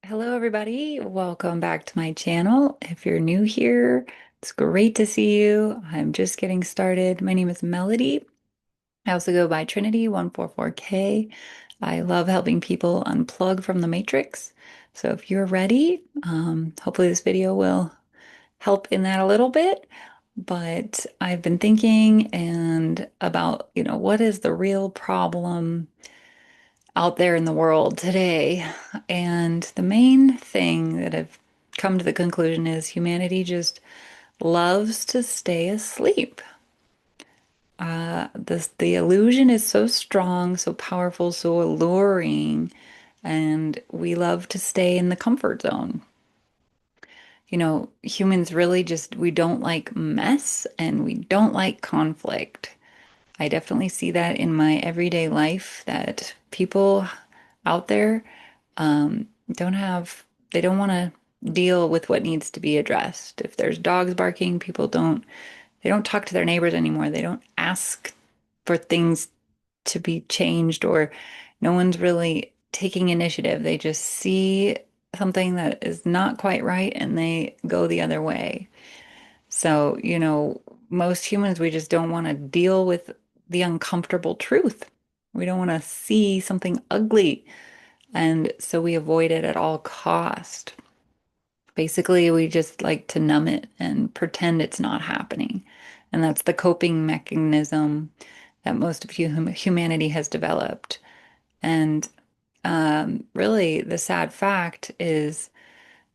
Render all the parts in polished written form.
Hello, everybody. Welcome back to my channel. If you're new here, it's great to see you. I'm just getting started. My name is Melody. I also go by Trinity144K. I love helping people unplug from the matrix. So if you're ready, hopefully this video will help in that a little bit. But I've been thinking and about, what is the real problem out there in the world today. And the main thing that I've come to the conclusion is humanity just loves to stay asleep. The illusion is so strong, so powerful, so alluring, and we love to stay in the comfort zone. Humans really just, we don't like mess and we don't like conflict. I definitely see that in my everyday life that people out there don't have, they don't want to deal with what needs to be addressed. If there's dogs barking, they don't talk to their neighbors anymore. They don't ask for things to be changed, or no one's really taking initiative. They just see something that is not quite right and they go the other way. So, most humans, we just don't want to deal with the uncomfortable truth. We don't want to see something ugly. And so we avoid it at all cost. Basically, we just like to numb it and pretend it's not happening. And that's the coping mechanism that most of humanity has developed. And really, the sad fact is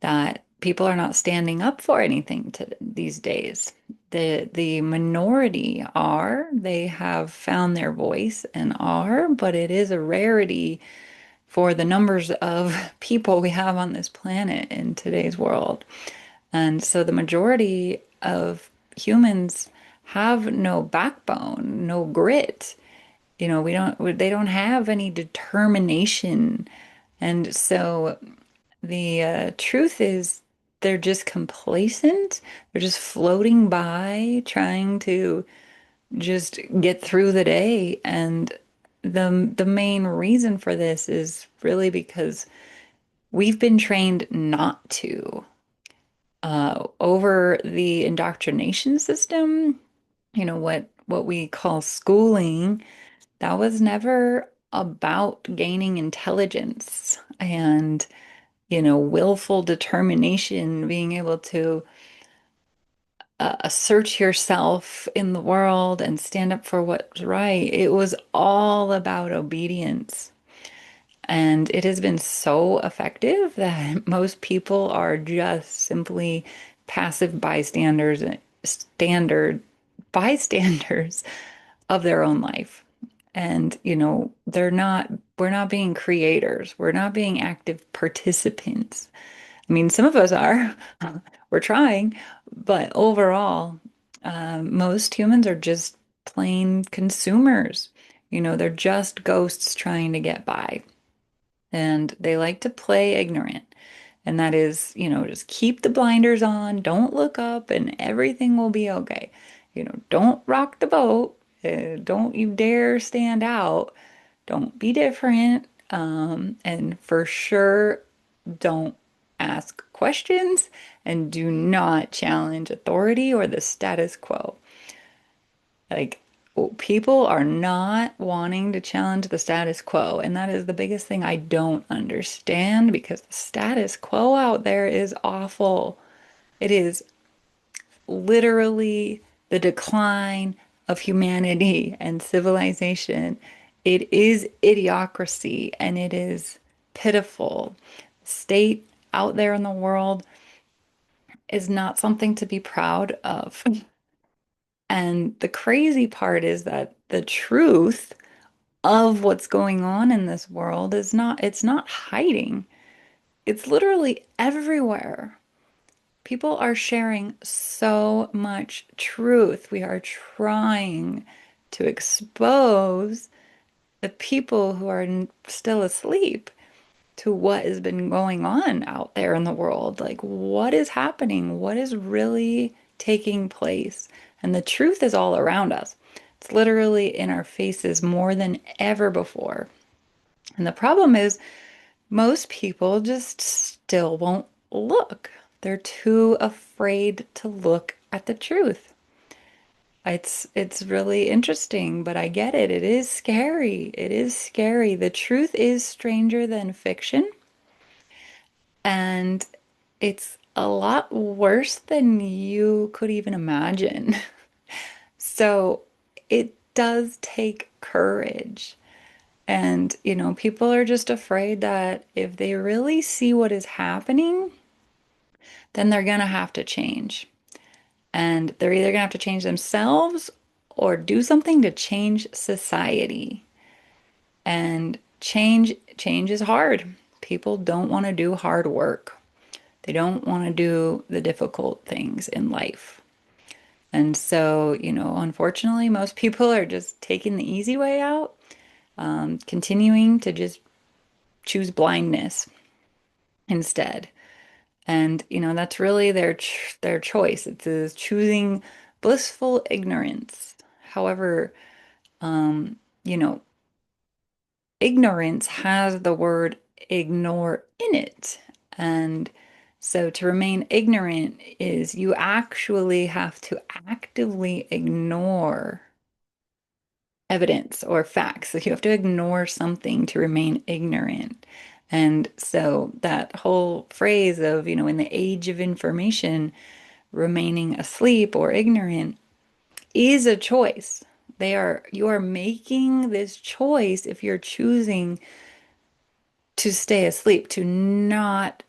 that people are not standing up for anything these days. The minority are, they have found their voice and are, but it is a rarity for the numbers of people we have on this planet in today's world. And so the majority of humans have no backbone, no grit. They don't have any determination. And so the truth is, they're just complacent. They're just floating by, trying to just get through the day. And the main reason for this is really because we've been trained not to. Over the indoctrination system, what we call schooling, that was never about gaining intelligence and willful determination, being able to assert yourself in the world and stand up for what's right. It was all about obedience. And it has been so effective that most people are just simply passive standard bystanders of their own life. And, we're not being creators. We're not being active participants. I mean, some of us are. We're trying, but overall, most humans are just plain consumers. They're just ghosts trying to get by. And they like to play ignorant. And that is, just keep the blinders on, don't look up, and everything will be okay. Don't rock the boat. Don't you dare stand out. Don't be different. And for sure, don't ask questions and do not challenge authority or the status quo. Like, people are not wanting to challenge the status quo. And that is the biggest thing I don't understand, because the status quo out there is awful. It is literally the decline of humanity and civilization. It is idiocracy and it is pitiful. State out there in the world is not something to be proud of. And the crazy part is that the truth of what's going on in this world it's not hiding. It's literally everywhere. People are sharing so much truth. We are trying to expose the people who are still asleep to what has been going on out there in the world. Like, what is happening? What is really taking place? And the truth is all around us. It's literally in our faces more than ever before. And the problem is, most people just still won't look. They're too afraid to look at the truth. It's really interesting, but I get it. It is scary. It is scary. The truth is stranger than fiction, and it's a lot worse than you could even imagine. So it does take courage. And, people are just afraid that if they really see what is happening, then they're going to have to change. And they're either going to have to change themselves or do something to change society. And change is hard. People don't want to do hard work. They don't want to do the difficult things in life. And so, unfortunately, most people are just taking the easy way out, continuing to just choose blindness instead. And, that's really their choice. It's choosing blissful ignorance. However, um, you know, ignorance has the word ignore in it. And so to remain ignorant is you actually have to actively ignore evidence or facts. So you have to ignore something to remain ignorant. And so that whole phrase of, in the age of information, remaining asleep or ignorant is a choice. You are making this choice if you're choosing to stay asleep, to not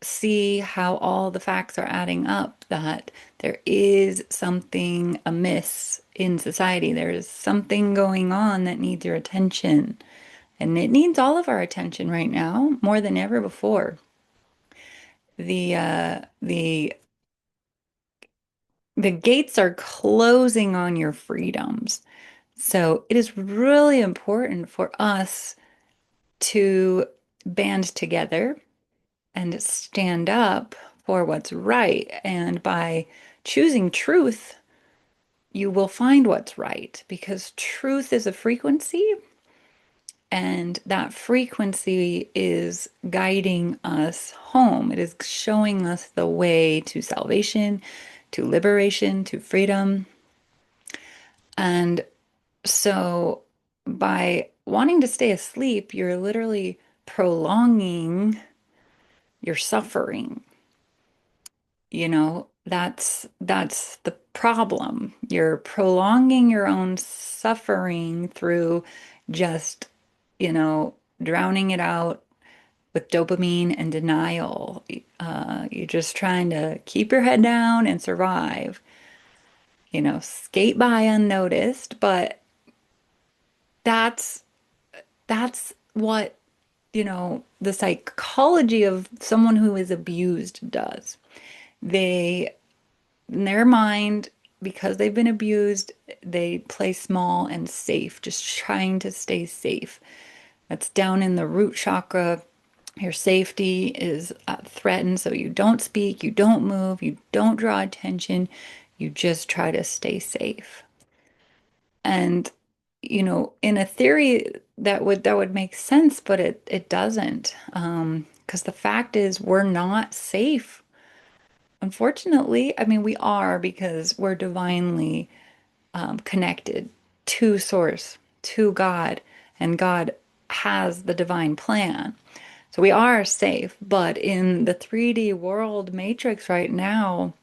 see how all the facts are adding up, that there is something amiss in society. There is something going on that needs your attention. And it needs all of our attention right now, more than ever before. The gates are closing on your freedoms. So it is really important for us to band together and stand up for what's right. And by choosing truth, you will find what's right because truth is a frequency, and that frequency is guiding us home. It is showing us the way to salvation, to liberation, to freedom. And so by wanting to stay asleep, you're literally prolonging your suffering. That's the problem. You're prolonging your own suffering through just, you know, drowning it out with dopamine and denial. You're just trying to keep your head down and survive, skate by unnoticed, but that's that's what, the psychology of someone who is abused does. They, in their mind, because they've been abused, they play small and safe, just trying to stay safe. That's down in the root chakra. Your safety is threatened, so you don't speak, you don't move, you don't draw attention, you just try to stay safe. And, in a theory that would make sense, but it doesn't. Because the fact is we're not safe. Unfortunately, I mean, we are because we're divinely connected to Source, to God, and God has the divine plan. So we are safe, but in the 3D world matrix right now,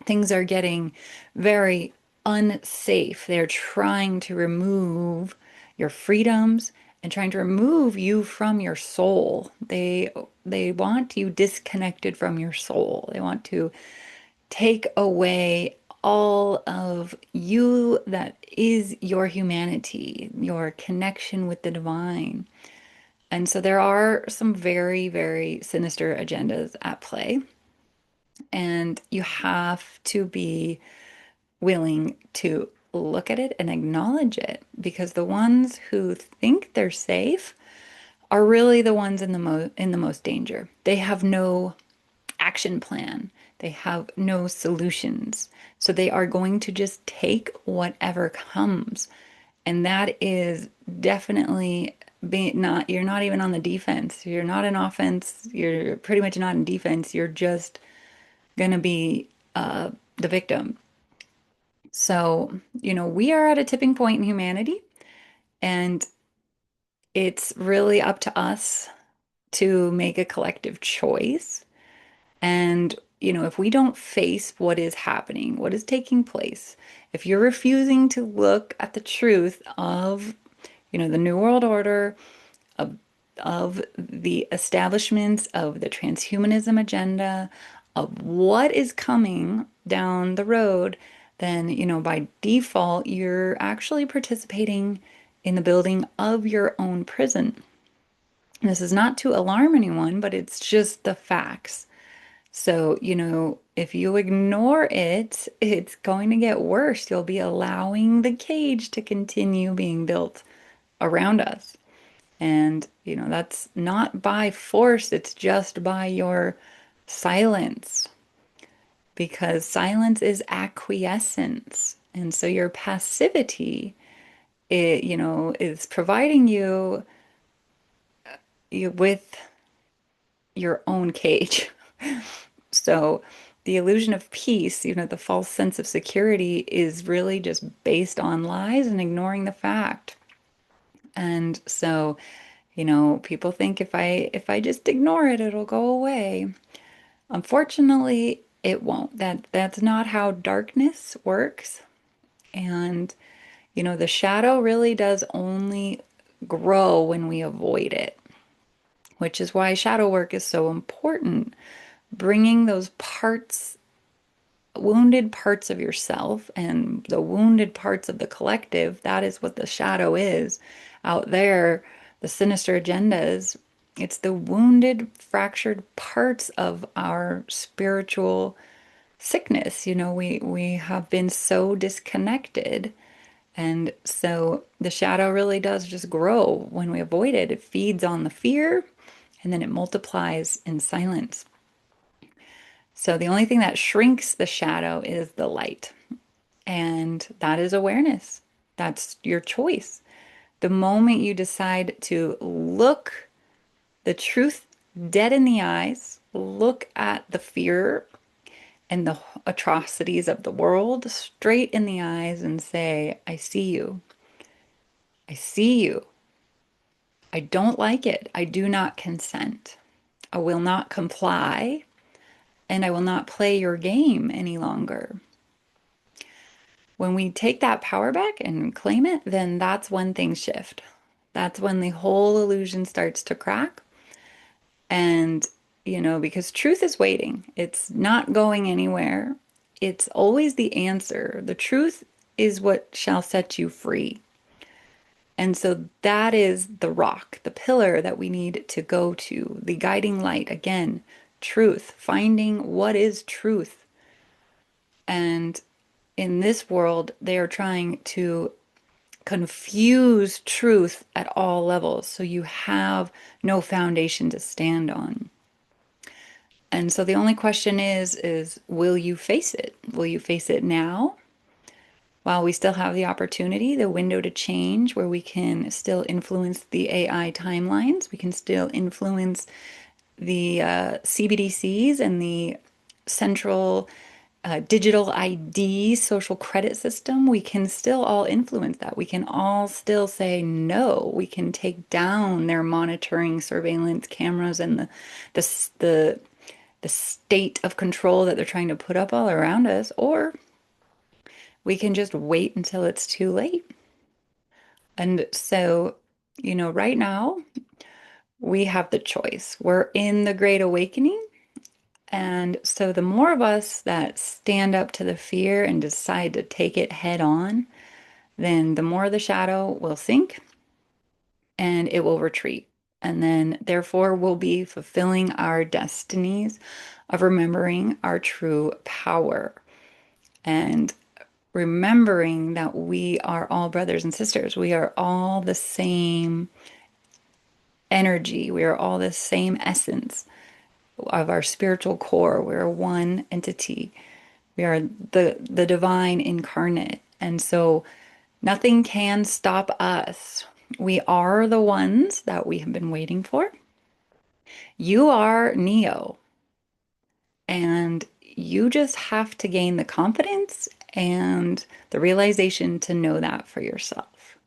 things are getting very unsafe. They're trying to remove your freedoms and trying to remove you from your soul. They want you disconnected from your soul. They want to take away all of you that is your humanity, your connection with the divine. And so there are some very, very sinister agendas at play. And you have to be willing to look at it and acknowledge it because the ones who think they're safe are really the ones in the most danger. They have no action plan. They have no solutions. So they are going to just take whatever comes. And that is definitely you're not even on the defense. You're not in offense. You're pretty much not in defense. You're just gonna be the victim. So, we are at a tipping point in humanity, and it's really up to us to make a collective choice. And, if we don't face what is happening, what is taking place, if you're refusing to look at the truth of, the New World Order, of the establishments of the transhumanism agenda, of what is coming down the road, then, by default, you're actually participating in the building of your own prison. This is not to alarm anyone, but it's just the facts. So, if you ignore it, it's going to get worse. You'll be allowing the cage to continue being built around us. And, that's not by force, it's just by your silence, because silence is acquiescence. And so your passivity, is providing you with your own cage. So the illusion of peace, the false sense of security is really just based on lies and ignoring the fact. And so, people think if I just ignore it, it'll go away. Unfortunately, it won't. That's not how darkness works. And, the shadow really does only grow when we avoid it, which is why shadow work is so important. Bringing those parts, wounded parts of yourself and the wounded parts of the collective, that is what the shadow is out there, the sinister agendas. It's the wounded, fractured parts of our spiritual sickness. We have been so disconnected. And so the shadow really does just grow when we avoid it. It feeds on the fear and then it multiplies in silence. So the only thing that shrinks the shadow is the light. And that is awareness. That's your choice. The moment you decide to look the truth dead in the eyes, look at the fear and the atrocities of the world straight in the eyes and say, I see you. I see you. I don't like it. I do not consent. I will not comply, and I will not play your game any longer. When we take that power back and claim it, then that's when things shift. That's when the whole illusion starts to crack. And, because truth is waiting, it's not going anywhere. It's always the answer. The truth is what shall set you free. And so that is the rock, the pillar that we need to go to, the guiding light. Again, truth, finding what is truth. And in this world, they are trying to confuse truth at all levels. So you have no foundation to stand on. And so the only question is will you face it? Will you face it now? While we still have the opportunity, the window to change, where we can still influence the AI timelines, we can still influence the CBDCs and the central digital ID social credit system, we can still all influence that. We can all still say no. We can take down their monitoring surveillance cameras and the the state of control that they're trying to put up all around us, or we can just wait until it's too late. And so, right now we have the choice. We're in the Great Awakening. And so the more of us that stand up to the fear and decide to take it head on, then the more the shadow will sink and it will retreat. And then, therefore, we'll be fulfilling our destinies of remembering our true power and remembering that we are all brothers and sisters. We are all the same energy. We are all the same essence of our spiritual core. We're one entity. We are the divine incarnate. And so nothing can stop us We are the ones that we have been waiting for. You are Neo, and you just have to gain the confidence and the realization to know that for yourself.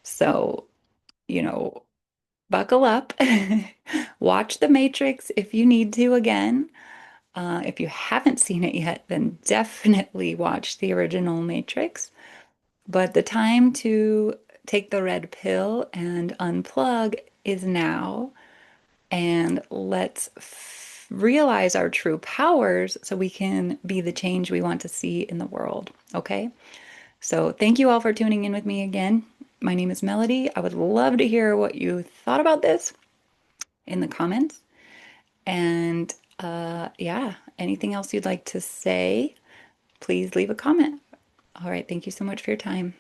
So, you know, buckle up, watch The Matrix if you need to again. If you haven't seen it yet, then definitely watch the original Matrix. But the time to take the red pill and unplug is now. And let's realize our true powers so we can be the change we want to see in the world. Okay? So thank you all for tuning in with me again. My name is Melody. I would love to hear what you thought about this in the comments. And yeah, anything else you'd like to say, please leave a comment. All right, thank you so much for your time.